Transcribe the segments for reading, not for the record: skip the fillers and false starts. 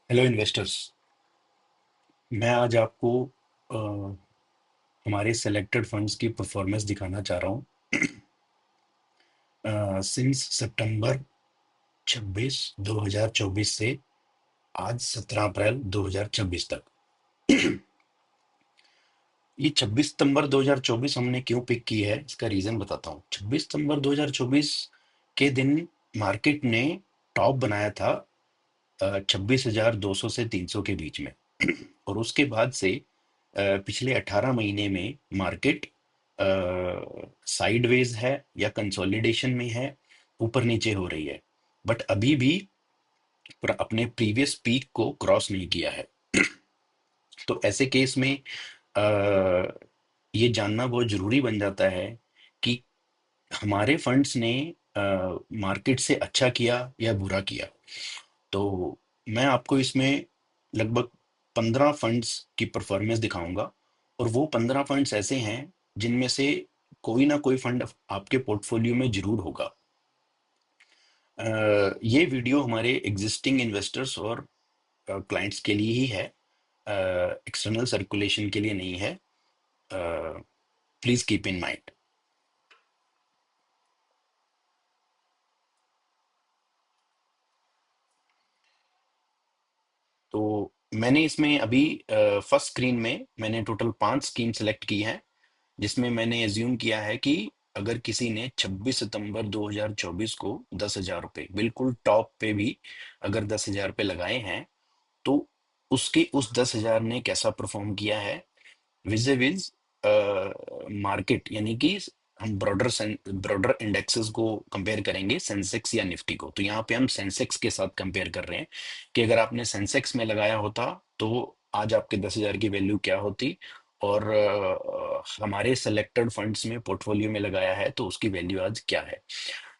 Hello investors. मैं आज आपको अ, हमारे सेलेक्टेड फंड्स की परफॉर्मेंस दिखाना चाह रहा हूँ सिंस सितंबर 26 2024 से आज 17 अप्रैल 2026 तक। ये 26 सितंबर 2024 हमने क्यों पिक की है, इसका रीजन बताता हूँ। 26 सितंबर 2024 के दिन मार्केट ने टॉप बनाया था 26,200 से 300 के बीच में। और उसके बाद से पिछले 18 महीने में मार्केट साइडवेज है या कंसोलिडेशन में है, ऊपर नीचे हो रही है, बट अभी भी अपने प्रीवियस पीक को क्रॉस नहीं किया है। तो ऐसे केस में अ, ये जानना बहुत जरूरी बन जाता है कि हमारे फंड्स ने मार्केट से अच्छा किया या बुरा किया। तो मैं आपको इसमें लगभग 15 फंड्स की परफॉर्मेंस दिखाऊंगा, और वो 15 फंड्स ऐसे हैं जिनमें से कोई ना कोई फंड आपके पोर्टफोलियो में जरूर होगा। ये वीडियो हमारे एग्जिस्टिंग इन्वेस्टर्स और क्लाइंट्स के लिए ही है, एक्सटर्नल सर्कुलेशन के लिए नहीं है। Please keep in mind. तो मैंने इसमें अभी फर्स्ट स्क्रीन में मैंने टोटल 5 स्कीम सेलेक्ट की है, जिसमें मैंने एज्यूम किया है कि अगर किसी ने 26 सितंबर 2024 को 10,000 रुपये बिल्कुल टॉप पे भी अगर 10,000 रुपये लगाए हैं, तो उसके उस 10,000 ने कैसा परफॉर्म किया है विज विज मार्केट, यानी कि हम ब्रॉडर इंडेक्सेस को कंपेयर करेंगे, सेंसेक्स या निफ्टी को। तो यहाँ पे हम सेंसेक्स के साथ कंपेयर कर रहे हैं कि अगर आपने सेंसेक्स में लगाया होता तो आज आपके 10,000 की वैल्यू क्या होती, और हमारे सेलेक्टेड फंड्स में पोर्टफोलियो में लगाया है तो उसकी वैल्यू आज क्या है।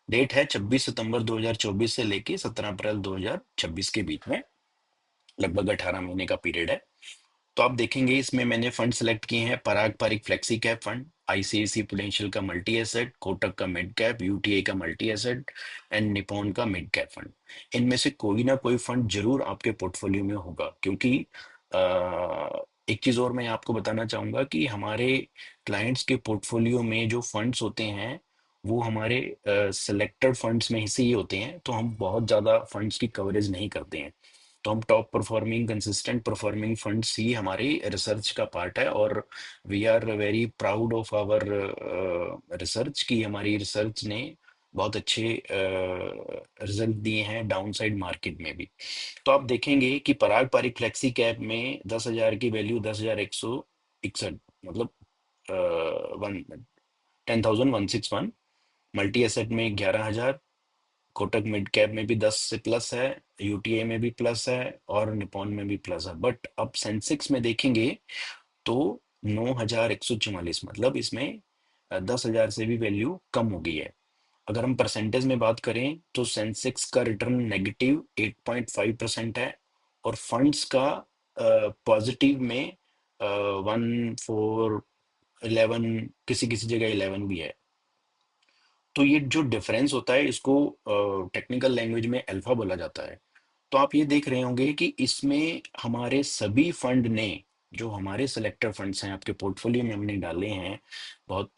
डेट है 26 सितंबर 2024 से लेके 17 अप्रैल 2026 के बीच में, लगभग 18 महीने का पीरियड है। तो आप देखेंगे इसमें मैंने फंड सेलेक्ट किए हैं: Parag Parikh flexi cap fund, ICICI prudential का मल्टी एसेट, कोटक का मिड कैप, यूटीआई का मल्टी एसेट एंड निपॉन का मिड कैप फंड। इनमें से कोई ना कोई फंड जरूर आपके पोर्टफोलियो में होगा, क्योंकि एक चीज और मैं आपको बताना चाहूंगा कि हमारे क्लाइंट्स के पोर्टफोलियो में जो फंड्स होते हैं वो हमारे सिलेक्टेड फंड्स में से ही होते हैं, तो हम बहुत ज्यादा फंड्स की कवरेज नहीं करते हैं। तो हम top performing consistent performing funds ही हमारी रिसर्च का पार्ट है, और we are very proud of our research की हमारी रिसर्च ने बहुत अच्छे रिजल्ट दिए हैं डाउनसाइड मार्केट में भी। तो आप देखेंगे कि पराग पारिक फ्लेक्सी कैप में 10,000 की वैल्यू 10,161, मतलब वन 10,161। मल्टी एसेट में 11,000, कोटक मिड कैप में भी 10 से प्लस है, यूटीए में भी प्लस है, और निपॉन में भी प्लस है। बट अब सेंसेक्स में देखेंगे तो 9,144, मतलब इसमें 10,000 से भी वैल्यू कम हो गई है। अगर हम परसेंटेज में बात करें तो सेंसेक्स का रिटर्न नेगेटिव 8.5% है, और फंड्स का पॉजिटिव में 1 4 11, किसी किसी जगह 11 भी है। तो ये जो डिफरेंस होता है इसको टेक्निकल लैंग्वेज में अल्फा बोला जाता है। तो आप ये देख रहे होंगे कि इसमें हमारे सभी फंड ने, जो हमारे सिलेक्टेड फंड्स हैं आपके पोर्टफोलियो में हमने डाले हैं बहुत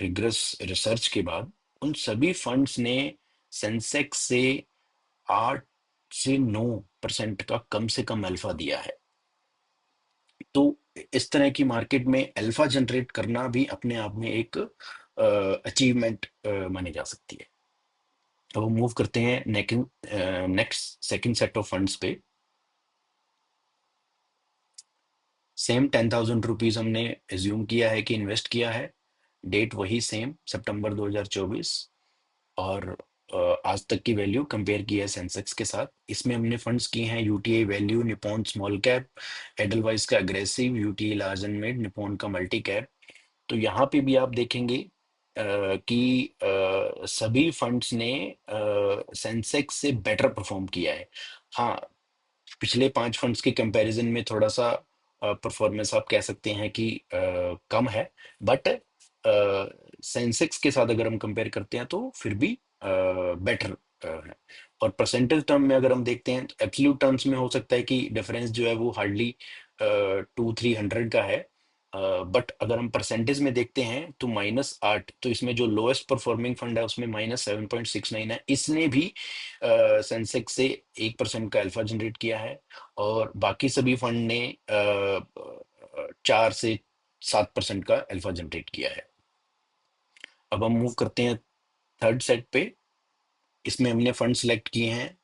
रिग्रस रिसर्च के बाद, उन सभी फंड्स ने सेंसेक्स से 8 से 9% का कम से कम अल्फा दिया है। तो इस तरह की मार्केट में अल्फा जनरेट करना भी अपने आप में एक अचीवमेंट मानी जा सकती है। अब हम मूव करते हैं next second set of funds पे। सेम 10,000 रुपीज हमने एज्यूम किया है कि इन्वेस्ट किया है। डेट वही सेम सितंबर 2024, और आज तक की वैल्यू कंपेयर की है सेंसेक्स के साथ। इसमें हमने फंड्स किए हैं UTI value, Nippon small cap, Edelweiss का aggressive, UTI large and mid, Nippon का मल्टी कैप। तो यहाँ पे भी आप देखेंगे कि सभी फंड्स ने सेंसेक्स से बेटर परफॉर्म किया है। हाँ, पिछले 5 फंड्स के कंपैरिजन में थोड़ा सा परफॉर्मेंस आप कह सकते हैं कि कम है, बट सेंसेक्स के साथ अगर हम कंपेयर करते हैं तो फिर भी बेटर है। और परसेंटेज टर्म में अगर हम देखते हैं तो एब्सोल्यूट टर्म्स में हो सकता है कि डिफरेंस जो है वो हार्डली 200-300 का है, बट अगर हम परसेंटेज में देखते हैं तो -8, तो इसमें जो लोएस्ट परफॉर्मिंग फंड है उसमें -7.69 है। इसने भी सेंसेक्स से 1% का अल्फा जनरेट किया है, और बाकी सभी फंड ने 4 से 7% का अल्फा जनरेट किया है। अब हम मूव करते हैं थर्ड सेट पे। इसमें हमने फंड सिलेक्ट किए हैं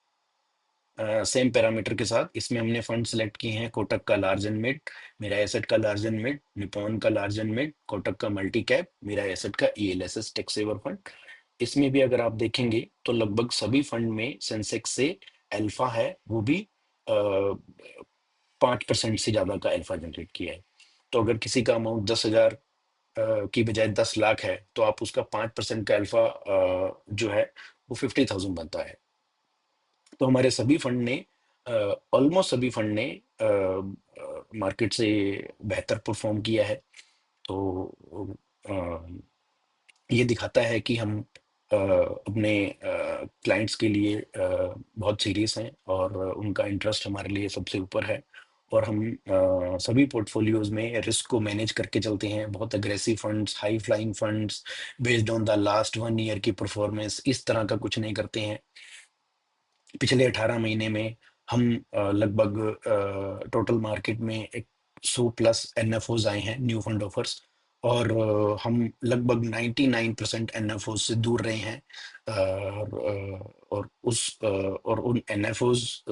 सेम पैरामीटर के साथ। इसमें हमने फंड सिलेक्ट किए हैं कोटक का लार्ज एंड मिड, मेरा एसेट का लार्ज एंड मिड, निपॉन का लार्ज एंड मिड, कोटक का मल्टी कैप, मेरा एसेट का ईएलएसएस टैक्स सेवर फंड। इसमें भी अगर आप देखेंगे तो लगभग सभी फंड में सेंसेक्स से अल्फा है, वो भी 5% से ज्यादा का अल्फा जनरेट किया है। तो अगर किसी का अमाउंट 10,000 की बजाय 10 लाख है, तो आप उसका 5% का अल्फा जो है वो 50,000 बनता है। तो हमारे सभी फंड ने, ऑलमोस्ट सभी फंड ने मार्केट से बेहतर परफॉर्म किया है। तो अ, ये दिखाता है कि हम अपने क्लाइंट्स के लिए बहुत सीरियस हैं, और उनका इंटरेस्ट हमारे लिए सबसे ऊपर है। और हम सभी पोर्टफोलियोज में रिस्क को मैनेज करके चलते हैं। बहुत aggressive funds, high flying funds based on the last 1 year की परफॉर्मेंस, इस तरह का कुछ नहीं करते हैं। पिछले 18 महीने में हम लगभग टोटल मार्केट में 100+ एनएफओज आए हैं, न्यू फंड ऑफर्स, और हम लगभग 99% एनएफओज से दूर रहे हैं। और उन एनएफओज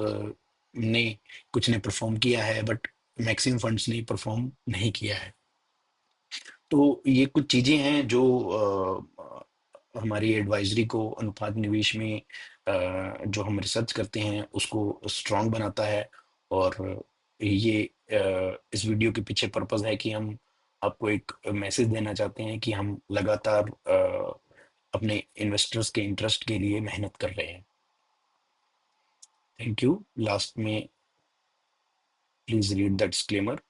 ने कुछ ने परफॉर्म किया है, बट मैक्सिमम फंड्स ने परफॉर्म नहीं किया है। तो ये कुछ चीजें हैं जो हमारी एडवाइजरी को अनुपात निवेश में जो हम रिसर्च करते हैं उसको स्ट्रांग बनाता है। और ये इस वीडियो के पीछे पर्पस है कि हम आपको एक मैसेज देना चाहते हैं कि हम लगातार अपने इन्वेस्टर्स के इंटरेस्ट के लिए मेहनत कर रहे हैं। Thank you. लास्ट में please read the disclaimer.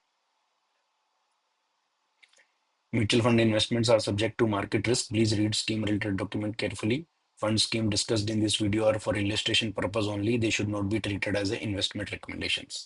Mutual fund investments are subject to market risk. Please read scheme related document carefully. Fund scheme discussed in this video are for illustration purpose only. They should not be treated as a investment recommendations.